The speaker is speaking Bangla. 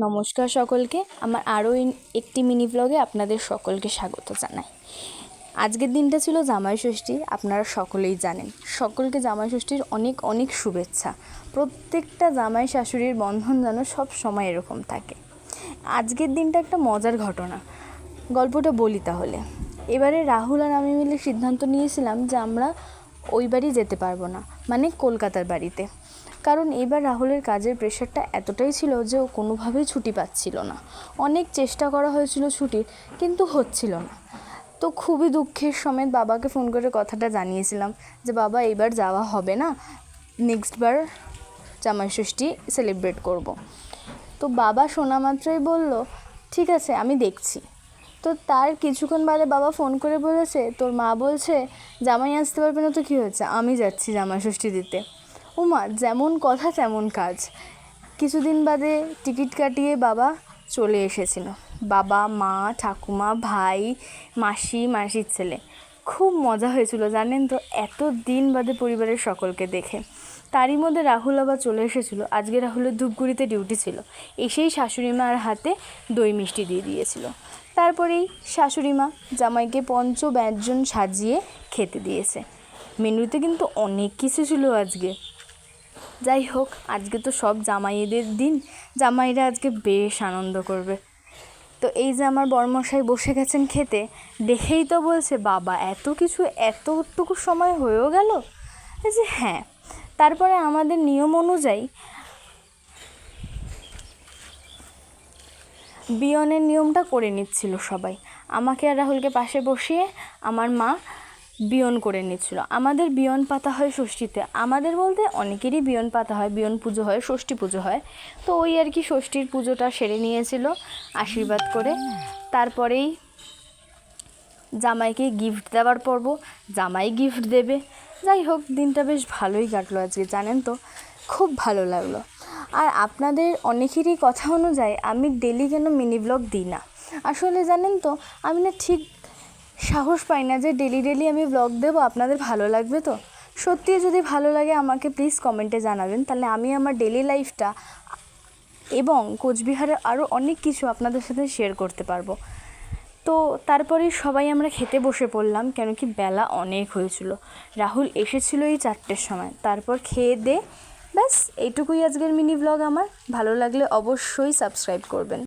নমস্কার সকলকে, আমার আরও একটি মিনি ব্লগে আপনাদের সকলকে স্বাগত জানাই। আজকের দিনটা ছিল জামাই ষষ্ঠী, আপনারা সকলেই জানেন। সকলকে জামাই ষষ্ঠীর অনেক অনেক শুভেচ্ছা। প্রত্যেকটা জামাই শাশুড়ির বন্ধন যেন সব সময় এরকম থাকে। আজকের দিনটা একটা মজার ঘটনা, গল্পটা বলি তাহলে। এবারে রাহুল আর আমি মিলে সিদ্ধান্ত নিয়েছিলাম যে আমরা ওই বাড়ি যেতে পারবো না, মানে কলকাতার বাড়িতে। কারণ এবার রাহুলের কাজের প্রেশারটা এতটাই ছিল যে ও কোনোভাবেই ছুটি পাচ্ছিল না। অনেক চেষ্টা করা হয়েছিল ছুটির, কিন্তু হচ্ছিল না। তো খুবই দুঃখের সমেত বাবাকে ফোন করে কথাটা জানিয়েছিলাম যে বাবা এবার যাওয়া হবে না, নেক্সট বার জামাই ষষ্ঠী সেলিব্রেট করব। তো বাবা শোনা মাত্রই বলল ঠিক আছে, আমি দেখছি। তো তার কিছুক্ষণ বাদে বাবা ফোন করে বলেছে তোর মা বলছে জামাই আসতে পারবে না, তো কী হয়েছে, আমি যাচ্ছি জামাই ষষ্ঠী দিতে। ওমা, যেমন কথা তেমন কাজ। কিছুদিন বাদে টিকিট কাটিয়ে বাবা চলে এসেছিল। বাবা, মা, ঠাকুমা, ভাই, মাসির ছেলে। খুব মজা হয়েছিল জানেন তো, এত দিন বাদে পরিবারের সকলকে দেখে। তারই মধ্যে রাহুল আবার চলে এসেছিলো। আজকে রাহুলের ধূপগুড়িতে ডিউটি ছিল। এসেই শাশুড়ি মার হাতে দই মিষ্টি দিয়ে দিয়েছিল। তারপরেই শাশুড়ি মা জামাইকে পঞ্চব্যঞ্জন সাজিয়ে খেতে দিয়েছে। মেনুতে কিন্তু অনেক কিছু ছিল আজকে। যাই হোক, আজকে তো সব জামাইদের দিন, জামাইরা আজকে বেশ আনন্দ করবে। তো এই যে আমার বরমশাই বসে গেছেন খেতে, দেখেই তো বলছে বাবা এত কিছু এতটুকু সময় হয়েও গেল। যে হ্যাঁ, তারপরে আমাদের নিয়ম অনুযায়ী বিয়নের নিয়মটা করে নিচ্ছিল সবাই। আমাকে আর রাহুলকে পাশে বসিয়ে আমার মা বিয়ন করে নিচ্ছিল। আমাদের বিয়ন পাতা হয় ষষ্ঠীতে, আমাদের বলতে অনেকেরই বিয়ন পাতা হয়, বিয়ন পুজো হয়, ষষ্ঠী পুজো হয়। তো ওই আর কি ষষ্ঠীর পুজোটা সেরে নিয়েছিল আশীর্বাদ করে। তারপরেই জামাইকে গিফট দেওয়ার পর্ব, জামাই গিফট দেবে। যাই হোক, দিনটা বেশ ভালোই কাটলো আজকে জানেন তো, খুব ভালো লাগলো। আর আপনাদের অনেকেরই কথা অনুযায়ী আমি ডেলি কেন মিনি ব্লগ দিই না। আসলে জানেন তো, আমি না ঠিক সাহস পাই না যে ডেলি আমি ব্লগ দেবো, আপনাদের ভালো লাগবে তো। সত্যি যদি ভালো লাগে আমাকে প্লিজ কমেন্টে জানাবেন, তাহলে আমি আমার ডেলি লাইফটা এবং কোচবিহারের আরও অনেক কিছু আপনাদের সাথে শেয়ার করতে পারবো। তো তারপরে সবাই আমরা খেতে বসে পড়লাম, কেন কি বেলা অনেক হয়েছিল। রাহুল এসেছিলো এই 4টের সময়। তারপর খেয়ে দে ব্যাস এইটুকুই আজকের মিনি ব্লগ আমার। ভালো লাগলে অবশ্যই সাবস্ক্রাইব করবেন।